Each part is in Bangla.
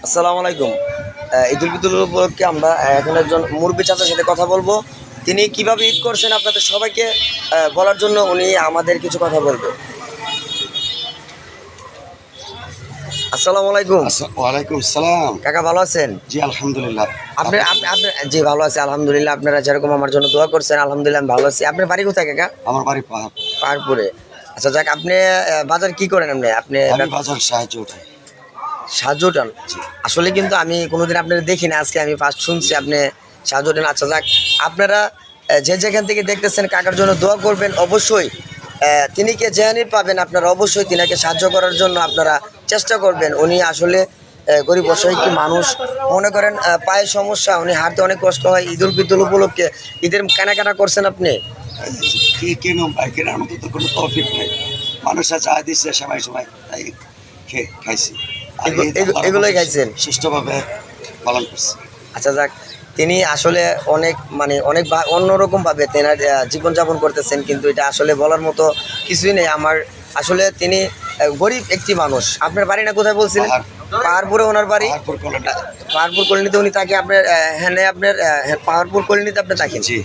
আসসালামু আলাইকুম। ঈদুল ফিতর উপলক্ষে আমরা এখন একজন মুরব্বী চাচার সাথে কথা বলবো। তিনি কিভাবে ঈদ করছেন আপনাদের সবাইকে বলার জন্য উনি আমাদের কিছু কথা বলবে। আসসালামু আলাইকুম। ওয়ালাইকুম সালাম। কাকা ভালো আছেন? জি আলহামদুলিল্লাহ। আপনি আপনি জি ভালো আছি আলহামদুলিল্লাহ। আপনারা যেরকম আমার জন্য দোয়া করছেন আলহামদুলিল্লাহ আমি ভালো আছি। আপনার বাড়ি কোথায় কাকা? আমার বাড়ি পাহাড়। পাহাড়পুরে। আচ্ছা যাক, আপনি বাজার কি করেন? আপনি আমি বাজার সাহায্য উঠাই। সাহায্য ওঠান? আসলে কিন্তু আমি কোনোদিন আপনারা দেখি না, আজকে আমি ফার্স্ট শুনছি আপনি সাহায্য ওঠান। আচ্ছা যাক, আপনারা যে যেখান থেকে দেখতেছেন কাকার জন্য দোয়া করবেন অবশ্যই। তিনি কে যেখানে পাবেন আপনারা অবশ্যই তিনাকে সাহায্য করার জন্য আপনারা চেষ্টা করবেন। উনি আসলে গরিব অসহায় কি মানুষ, মনে করেন পায়ের সমস্যা, উনি হাঁটতে অনেক কষ্ট হয়। ঈদুল ফিতর উপলক্ষে ঈদের কেনাকাটা করছেন আপনি? কেন ভাই, কেনার মতো তো কোনো তৌফিক নেই। মানুষরা চা দিচ্ছে সময় সময়, তাই খাইছি। এগুলোই খাইছেন? সুষ্ঠুভাবে পালন করছি। আচ্ছা যাক, তিনি আসলে অনেক অন্যরকমভাবে তেনার জীবনযাপন করতেছেন, কিন্তু এটা আসলে বলার মতো কিছুই নেই। আমার আসলে তিনি গরিব একটি মানুষ। আপনার বাড়ি না কোথায় বলছিলেন? পাহাড়পুরে ওনার বাড়ি। পাহাড়পুর কলোনিতে উনি তাকে আপনার আপনার পাহাড়পুর কলোনিতে আপনি থাকেন? জি।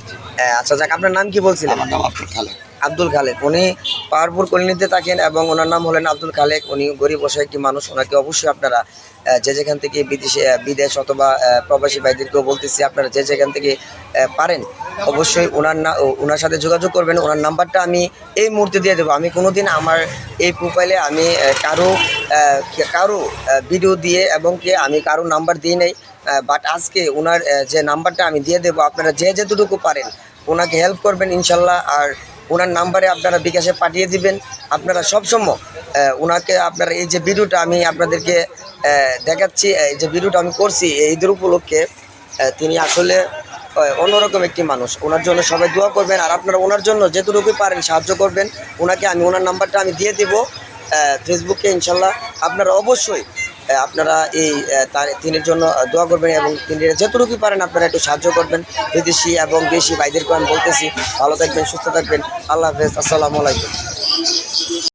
আচ্ছা যাক, আপনার নাম কি বলছিলেন? আমার নাম আব্দুল খালেক। আব্দুল খালেক। উনি পাহাড়পুর কলোনিতে থাকেন এবং ওনার নাম হলেন আব্দুল খালেক। উনি গরিব অসহায় একটি মানুষ। ওনাকে অবশ্যই আপনারা যে যেখান থেকে বিদেশ অথবা প্রবাসী ভাইদেরকেও বলতেছি, আপনারা যে যেখান থেকে পারেন অবশ্যই ওনার সাথে যোগাযোগ করবেন। ওনার নাম্বারটা আমি এই মুহূর্তে দিয়ে দেবো। আমি কোনোদিন আমার এই প্রোফাইলে আমি কারো ভিডিও দিয়ে এবং আমি কারো নাম্বার দিই নাই, বাট আজকে ওনার যে নাম্বারটা আমি দিয়ে দেবো, আপনারা যে যেতটুকু পারেন ওনাকে হেল্প করবেন ইনশাল্লাহ। আর ওনার নাম্বারে আপনারা বিকাশে পাঠিয়ে দিবেন। আপনারা সবসময় ওনাকে আপনারা এই যে ভিডিওটা আমি আপনাদেরকে দেখাচ্ছি, এই যে ভিডিওটা আমি করছি ঈদের উপলক্ষে, তিনি আসলে অন্যরকম একটি মানুষ। ওনার জন্য সবাই দোয়া করবেন আর আপনারা ওনার জন্য যেটুকু পারেন সাহায্য করবেন। ওনাকে ওনার নাম্বারটা আমি দিয়ে দেবো ফেসবুকে ইনশাল্লাহ। আপনারা অবশ্যই আপনারা তিনের জন্য দোয়া করবেন এবং তিনি যতটুকু পারেন আপনারা একটু সাহায্য করবেন। বিদেশি এবং দেশি ভাইদেরকে আমি বলতেছি ভালো থাকবেন, সুস্থ থাকবেন। আল্লাহ হাফেজ। আসসালামু আলাইকুম।